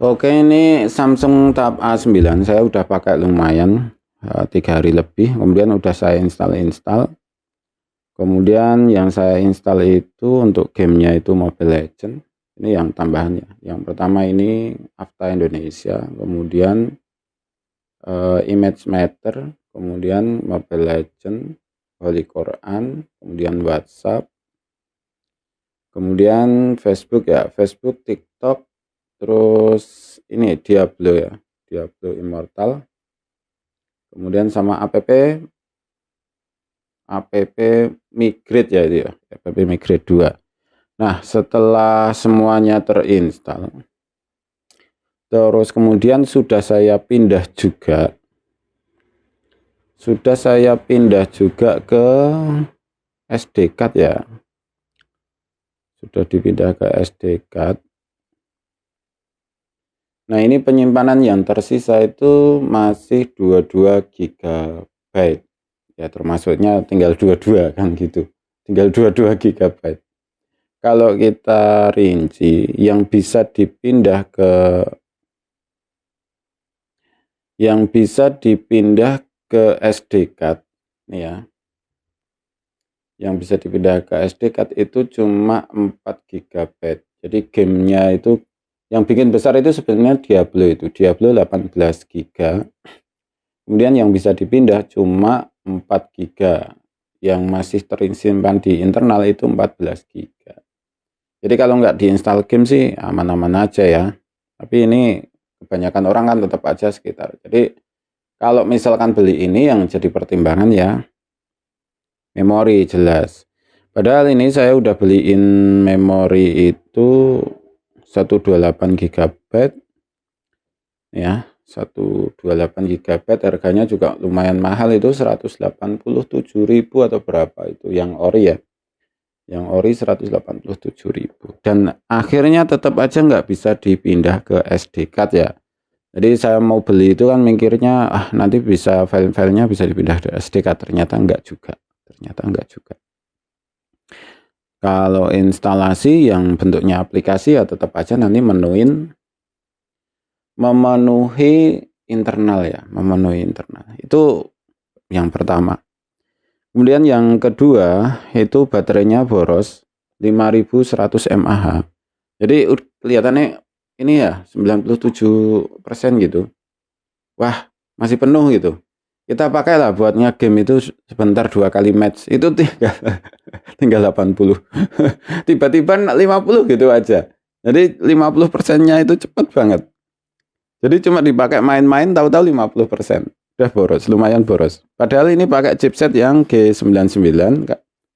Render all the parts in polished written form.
Oke, ini Samsung Tab A9 saya udah pakai lumayan 3 hari lebih, kemudian udah saya install. Kemudian yang saya install itu untuk gamenya itu Mobile Legend. Ini yang tambahannya. Yang pertama ini Afta Indonesia, kemudian Image Matter, kemudian Mobile Legend, Holy Quran, kemudian WhatsApp, kemudian Facebook ya, Facebook, TikTok, terus ini Diablo ya, Diablo Immortal, kemudian sama app Migrate ya, itu ya, app Migrate 2. Nah, setelah semuanya terinstall, terus kemudian sudah saya pindah juga ke SD card ya, sudah dipindah ke SD card. Nah, ini penyimpanan yang tersisa itu masih 22 GB ya, termasuknya tinggal 22 kan gitu, tinggal 22 GB. Kalau kita rinci yang bisa dipindah ke SD card nih ya, yang bisa dipindah ke SD card itu cuma 4 GB. Jadi gamenya itu yang bikin besar itu sebenarnya Diablo 18 GB. Kemudian yang bisa dipindah cuma 4 GB. Yang masih tersimpan di internal itu 14 GB. Jadi kalau nggak diinstal game sih aman-aman aja ya. Tapi ini kebanyakan orang kan tetap aja sekitar. Jadi kalau misalkan beli ini yang jadi pertimbangan ya memori jelas. Padahal ini saya udah beliin memori itu 128 GB ya, 128 GB harganya juga lumayan mahal, itu 187.000 atau berapa itu yang ori ya, yang ori 187.000. Dan akhirnya tetap aja nggak bisa dipindah ke SD card ya. Jadi saya mau beli itu kan mikirnya nanti bisa file-filenya bisa dipindah ke SD card, ternyata enggak juga. Kalau instalasi yang bentuknya aplikasi ya tetap aja nanti memenuhi internal ya, memenuhi internal. Itu yang pertama. Kemudian yang kedua itu baterainya boros 5100 mAh. Jadi kelihatannya ini ya 97% gitu. Wah, masih penuh gitu. Kita pakailah buat game itu sebentar 2 kali match. Itu tinggal 80. Tiba-tiba 50 gitu aja. Jadi 50%-nya itu cepat banget. Jadi cuma dipakai main-main, tahu-tahu 50%. Udah boros, lumayan boros. Padahal ini pakai chipset yang G99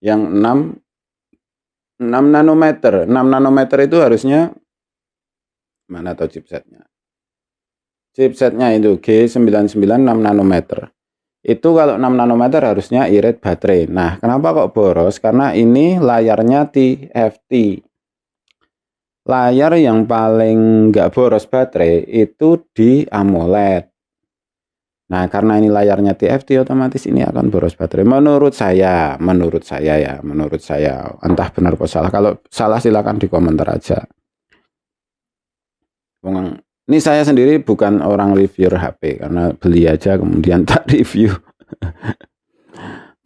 yang 6 nanometer. 6 nanometer itu harusnya mana tahu chipsetnya. Chipsetnya itu G99 6 nanometer. Itu kalau 6 nanometer harusnya irit baterai. Nah, kenapa kok boros? Karena ini layarnya TFT. Layar yang paling nggak boros baterai itu di AMOLED. Nah, karena ini layarnya TFT, otomatis ini akan boros baterai. Menurut saya ya, entah benar atau salah. Kalau salah silakan di komentar aja. Ini saya sendiri bukan orang reviewer HP, karena beli aja kemudian tak review.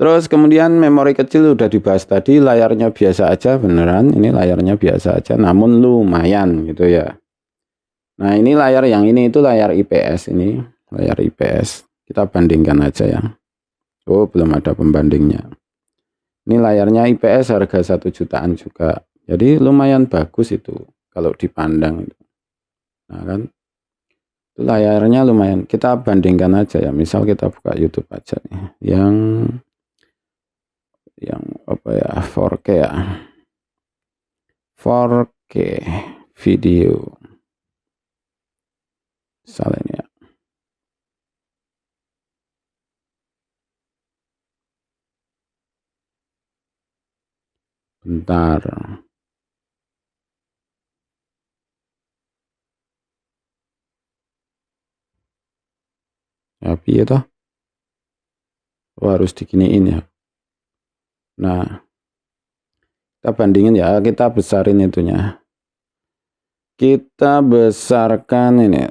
Terus kemudian memori kecil udah dibahas tadi, layarnya biasa aja, beneran ini layarnya biasa aja, namun lumayan gitu ya. Nah, ini layar yang ini itu layar IPS, ini layar IPS. Kita bandingkan aja ya. Oh, belum ada pembandingnya. Ini layarnya IPS harga 1 jutaan juga. Jadi lumayan bagus itu kalau dipandang. Nah kan, itu layarnya lumayan. Kita bandingkan aja ya. Misal kita buka YouTube aja nih, yang apa ya, 4K ya, 4K video misalnya ya. Bentar, ya piye toh, harus diginiin ya. Nah, kita bandingin ya, kita besarin itunya. Kita besarkan ini.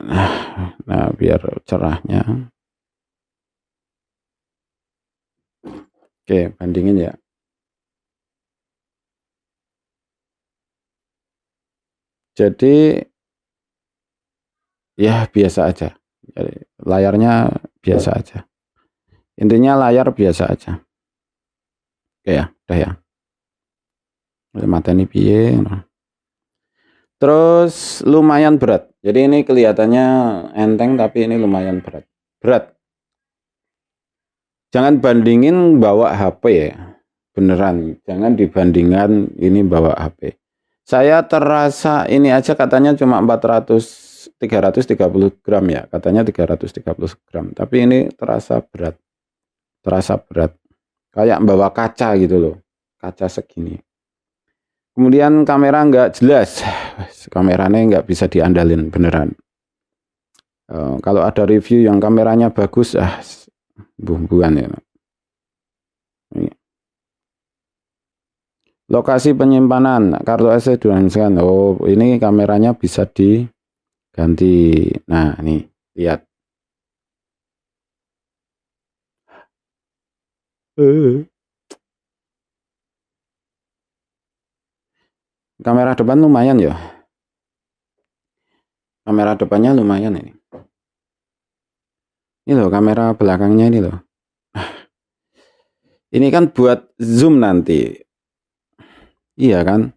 Nah, biar cerahnya. Oke, bandingin ya. Jadi ya biasa aja. Jadi, layarnya biasa aja. Intinya layar biasa aja. Oke ya, udah ya. Mata ini piye. Terus lumayan berat. Jadi ini kelihatannya enteng tapi ini lumayan berat. Berat. Jangan bandingin bawa HP ya. Beneran, jangan dibandingkan ini bawa HP. Saya terasa ini aja katanya cuma 330 gram ya. Katanya 330 gram. Tapi ini terasa berat. Terasa berat. Kayak bawa kaca gitu loh. Kaca segini. Kemudian kamera nggak jelas, kameranya nggak bisa diandalin beneran. Kalau ada review yang kameranya bagus, bukan ya. Ini. Lokasi penyimpanan kartu SD dan scan. Oh, ini kameranya bisa diganti. Nah, ini lihat. Kamera depan lumayan ya. Kamera depannya lumayan ini. Ini loh kamera belakangnya ini loh. Ini kan buat zoom nanti. Iya kan?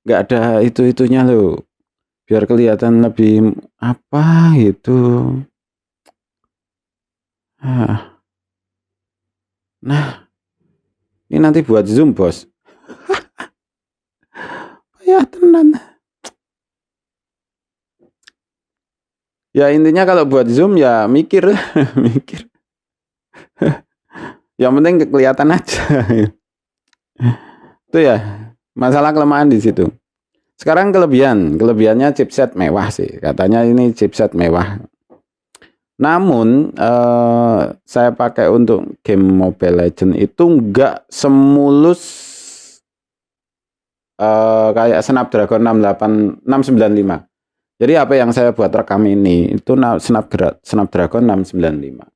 Nggak ada itu-itunya loh. Biar kelihatan lebih apa gitu. Nah, ini nanti buat zoom bos. Ya tenan. Ya intinya kalau buat zoom ya mikir, mikir. Yang penting kelihatan aja. Itu ya masalah kelemahan di situ. Sekarang kelebihannya chipset mewah sih. Katanya ini chipset mewah. Namun saya pakai untuk game Mobile Legends itu nggak semulus kayak Snapdragon 695. Jadi apa yang saya buat rekam ini itu Snapdragon 695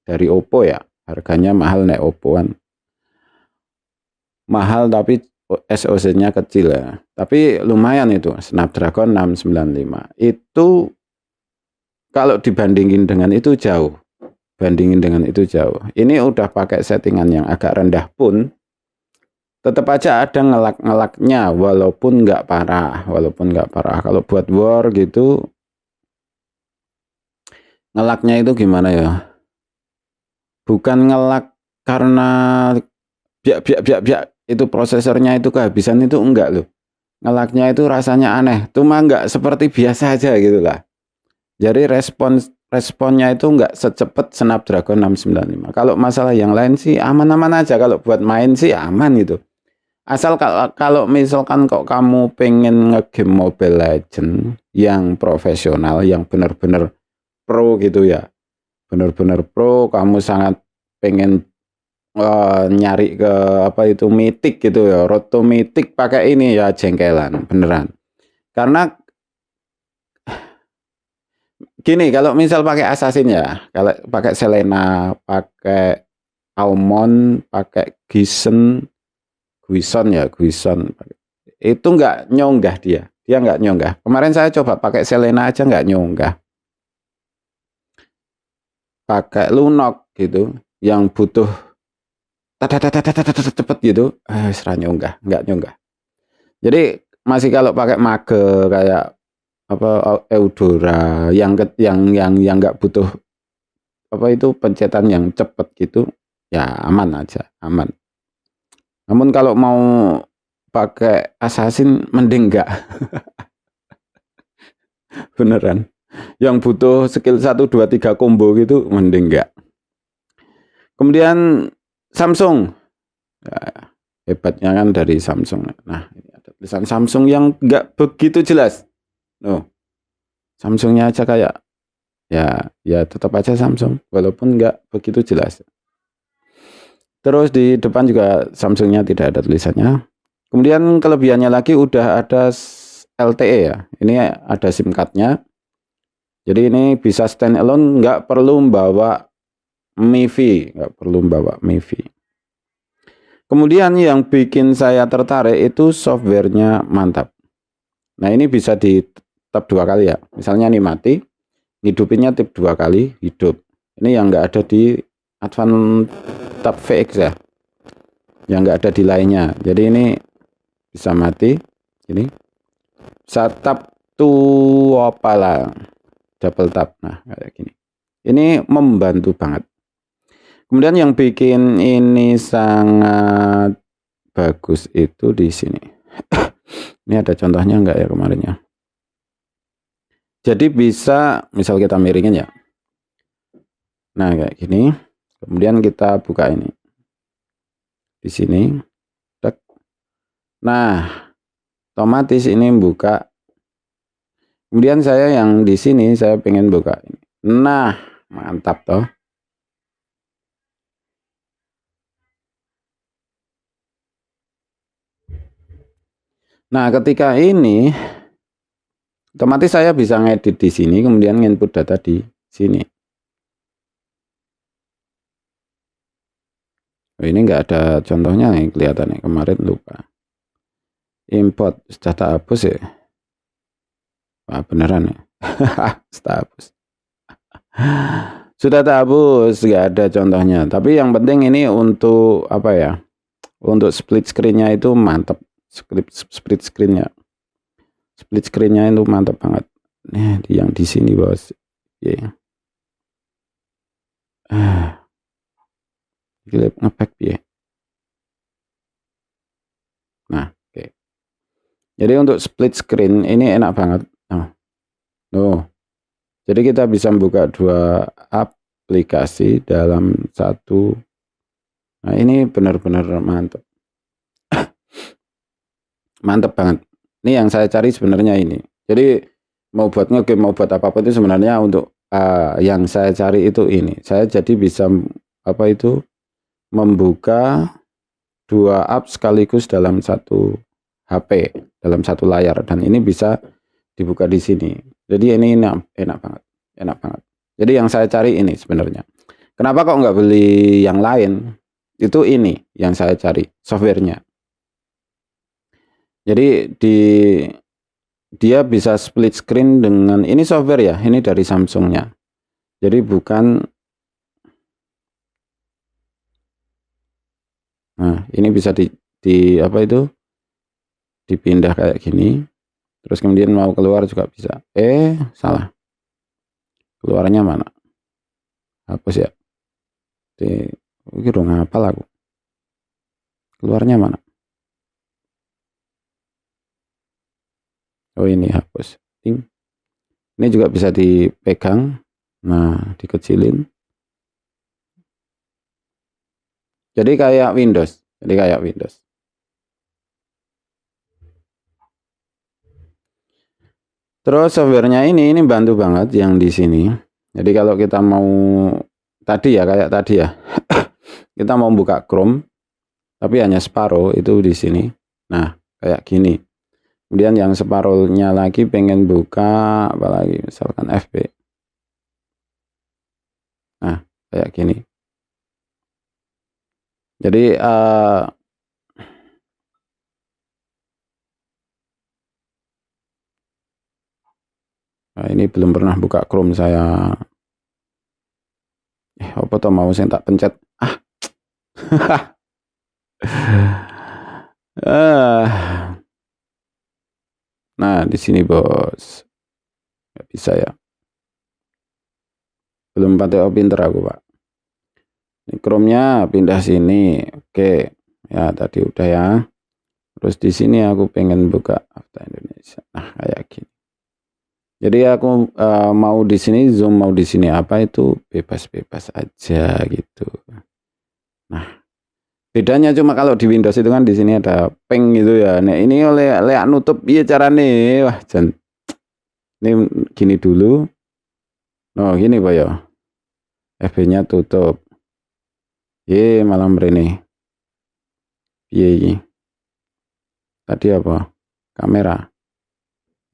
dari Oppo ya. Harganya mahal nek Oppoan. Mahal tapi SoC-nya kecil ya. Tapi lumayan itu Snapdragon 695. Itu kalau dibandingin dengan itu jauh. Bandingin dengan itu jauh. Ini udah pakai settingan yang agak rendah pun tetap aja ada ngelak-ngelaknya walaupun nggak parah. Kalau buat war gitu ngelaknya itu gimana ya? Bukan ngelak karena biak itu prosesornya itu kehabisan itu enggak loh. Ngelaknya itu rasanya aneh, cuma enggak seperti biasa aja gitu lah. Jadi responnya itu enggak secepat Snapdragon 695. Kalau masalah yang lain sih aman-aman aja, kalau buat main sih aman gitu. Asal kalau misalkan kok kamu pengen ngegame Mobile Legends yang profesional, yang benar-benar pro gitu ya. Benar-benar pro, kamu sangat pengen nyari ke apa itu mitik gitu ya, road to mitik pakai ini ya jengkelan beneran. Karena gini, kalau misal pakai Assassin ya, kalau pakai Selena, pakai Aumon, pakai Guison itu nggak nyonggah dia nggak nyonggah. Kemarin saya coba pakai Selena aja nggak nyonggah. Pakai Lunok gitu, yang butuh cepet gitu, nggak nyonggah. Jadi masih kalau pakai Mage kayak apa Eudora yang nggak butuh apa itu pencetan yang cepet gitu, ya aman aja, aman. Namun kalau mau pakai Assassin mending enggak. Beneran. Yang butuh skill 1 2 3 combo gitu mending enggak. Kemudian Samsung. Nah, hebatnya kan dari Samsung. Nah, ini ada tulisan Samsung yang enggak begitu jelas. Samsungnya aja kayak ya tetap aja Samsung walaupun enggak begitu jelas. Terus di depan juga Samsungnya tidak ada tulisannya. Kemudian kelebihannya lagi udah ada LTE ya. Ini ada SIM cardnya. Jadi ini bisa stand alone, nggak perlu bawa MiFi, nggak perlu bawa MiFi. Kemudian yang bikin saya tertarik itu softwarenya mantap. Nah ini bisa di tap 2 kali ya. Misalnya ini mati, hidupinnya tap 2 kali, hidup. Ini yang nggak ada di Advanced Tab VX ya, yang nggak ada di lainnya. Jadi ini bisa mati, ini bisa tap to apa lah, double tap. Nah kayak gini. Ini membantu banget. Kemudian yang bikin ini sangat bagus itu di sini. Ini ada contohnya enggak ya kemarinnya? Jadi bisa, misal kita miringin ya. Nah kayak gini. Kemudian kita buka ini. Di sini. Nah, otomatis ini buka. Kemudian saya yang di sini saya pengen buka ini. Nah, mantap toh. Nah, ketika ini otomatis saya bisa ngedit di sini, kemudian input data di sini. Oh, ini enggak ada contohnya nih, kelihatan nih, kemarin lupa. Import sudah tak hapus ya. Wah, beneran ya. Sudah hapus. Sudah tak hapus, enggak ada contohnya. Tapi yang penting ini untuk apa ya? Untuk split screen-nya itu mantap. Split screen-nya. Split screen-nya itu mantap banget. Nih, yang di sini, Bos. Yeah. Ngepack ya. Nah, oke. Jadi untuk split screen ini enak banget. Nah, jadi kita bisa buka 2 aplikasi dalam satu. Nah, ini benar-benar mantap. Mantap banget. Ini yang saya cari sebenarnya ini. Jadi mau buat ngegame, mau buat apapun itu sebenarnya untuk yang saya cari itu ini. Saya jadi bisa apa itu membuka 2 app sekaligus dalam satu HP, dalam satu layar, dan ini bisa dibuka di sini. Jadi ini enak banget, enak banget. Jadi yang saya cari ini sebenarnya. Kenapa kok nggak beli yang lain? Itu ini yang saya cari, softwarenya. Jadi dia bisa split screen dengan ini software ya, ini dari Samsungnya. Jadi bukan. Nah, ini bisa di apa itu? Dipindah kayak gini. Terus kemudian mau keluar juga bisa. Salah. Keluarnya mana? Hapus ya. Ini dong ngapal aku. Keluarnya mana? Oh ini hapus. Ini juga bisa dipegang. Nah, dikecilin. Jadi kayak Windows. Terus softwarenya ini bantu banget yang di sini. Jadi kalau kita mau tadi ya, kayak tadi ya. Kita mau buka Chrome tapi hanya separuh itu di sini. Nah, kayak gini. Kemudian yang separuhnya lagi pengen buka apalagi misalkan FB. Nah, kayak gini. Jadi nah, ini belum pernah buka Chrome saya. Apa tuh mau saya tak pencet? Nah, di sini bos. Nggak bisa ya. Belum pakai pinter aku, Pak. Ini Chrome-nya pindah sini. Oke. Ya, tadi udah ya. Terus di sini aku pengen buka After Indonesia. Nah, kayak gini. Jadi aku mau di sini zoom, mau di sini apa itu bebas-bebas aja gitu. Nah, bedanya cuma kalau di Windows itu kan di sini ada ping gitu ya. Nah, ini oleh nutup iya carane. Wah, ini gini dulu. Oh, gini Pak ya. FB-nya tutup. Malah mrene. Piye iki? Tadi apa? Kamera.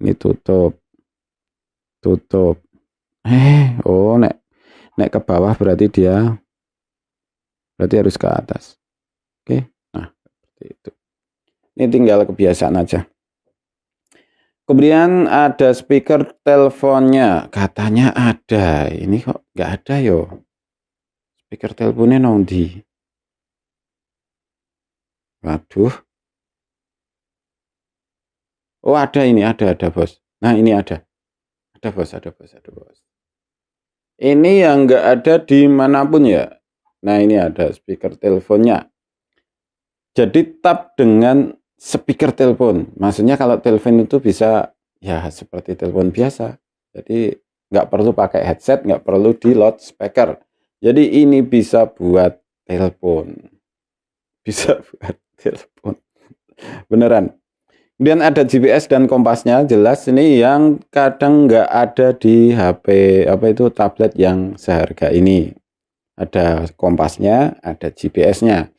Ini tutup. Oh, nek ke bawah berarti harus ke atas. Oke. Nah, seperti itu. Ini tinggal kebiasaan aja. Kemudian ada speaker teleponnya, katanya ada. Ini kok nggak ada yo. Speaker teleponnya nondi. Waduh. Oh, ada ini, ada bos. Nah, ini ada. Ada bos. Ini yang nggak ada dimanapun ya. Nah, ini ada speaker teleponnya. Jadi tap dengan speaker telepon. Maksudnya kalau telepon itu bisa ya seperti telepon biasa. Jadi nggak perlu pakai headset, nggak perlu di loudspeaker. Jadi ini bisa buat telepon. Bisa buat telepon. Beneran. Kemudian ada GPS dan kompasnya, jelas ini yang kadang nggak ada di HP apa itu tablet yang seharga ini. Ada kompasnya, ada GPS-nya.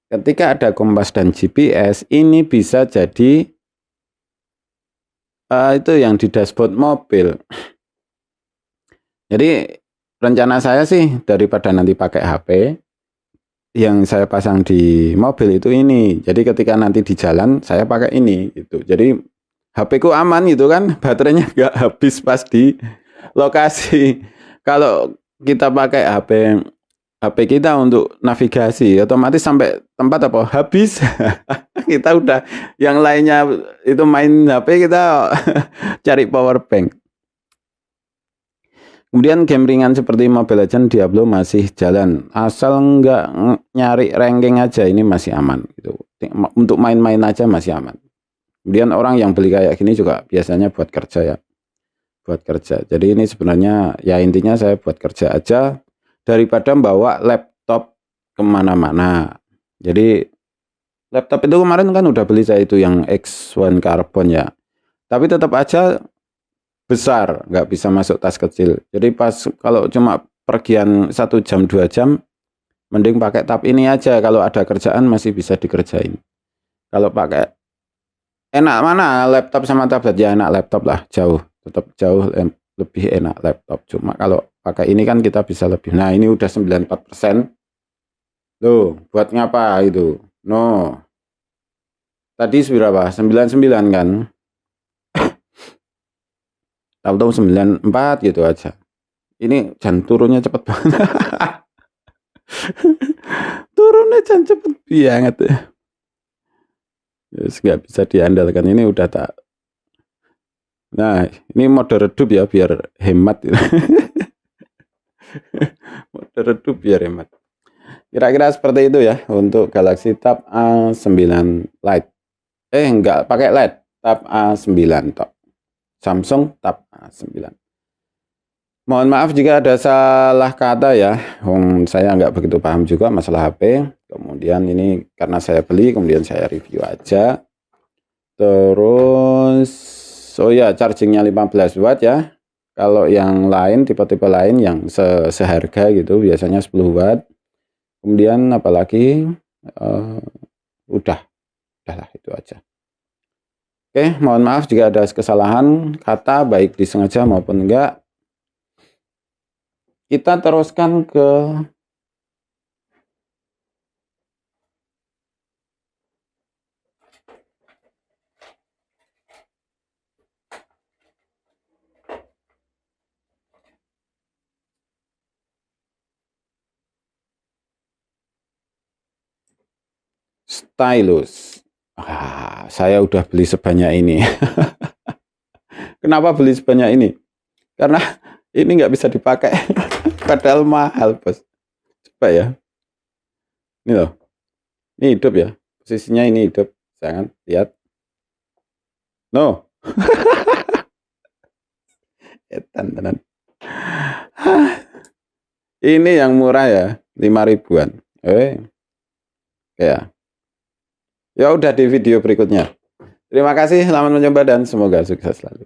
Ketika ada kompas dan GPS, ini bisa jadi itu yang di dashboard mobil. Jadi rencana saya sih daripada nanti pakai HP, yang saya pasang di mobil itu ini. Jadi ketika nanti di jalan saya pakai ini gitu. Jadi HP ku aman gitu kan, baterainya nggak habis pas di lokasi. Kalau kita pakai HP kita untuk navigasi, otomatis sampai tempat apa habis. Kita udah yang lainnya itu main HP, kita cari power bank. Kemudian game ringan seperti Mobile Legends, Diablo masih jalan, asal nggak nyari ranking aja, ini masih aman gitu. Untuk main-main aja masih aman. Kemudian orang yang beli kayak gini juga biasanya buat kerja ya, buat kerja. Jadi ini sebenarnya ya intinya saya buat kerja aja daripada bawa laptop kemana-mana. Jadi laptop itu kemarin kan udah beli saya itu yang X1 Carbon ya, tapi tetap aja besar, nggak bisa masuk tas kecil. Jadi pas kalau cuma pergian 1 jam 2 jam, mending pakai tab ini aja. Kalau ada kerjaan masih bisa dikerjain. Kalau pakai enak mana laptop sama tablet, ya enak laptop lah, tetap jauh lebih enak laptop. Cuma kalau pakai ini kan kita bisa lebih. Nah ini udah 94%. Loh, buat ngapa itu? No. Tadi berapa? 99 kan? Tahu-tahu 94 gitu aja. Ini jangan turunnya cepet banget. Turunnya jangan cepet banget ya. Yes, nggak bisa diandalkan, ini udah tak. Nah ini mode redup ya biar hemat. Mode redup biar hemat. Kira-kira seperti itu ya untuk Galaxy Tab A9 Lite. Enggak pakai Lite, Tab A9 Tab. Samsung Tab A9. Mohon maaf jika ada salah kata ya. Saya nggak begitu paham juga masalah HP. Kemudian ini karena saya beli, kemudian saya review aja. Terus, oh ya, chargingnya 15 watt ya. Kalau yang lain, tipe-tipe lain yang seharga gitu, biasanya 10 watt. Kemudian apalagi, udahlah itu aja. Oke, mohon maaf jika ada kesalahan kata, baik disengaja maupun enggak. Kita teruskan ke stylus. Saya udah beli sebanyak ini. Kenapa beli sebanyak ini? Karena ini nggak bisa dipakai. Padahal mahal, bos. Coba ya. Ini loh. Ini hidup ya. Posisinya ini hidup. Jangan lihat. No. Etan. Ini yang murah ya. 5 ribuan. Ya. Ya udah di video berikutnya. Terima kasih, selamat mencoba dan semoga sukses selalu.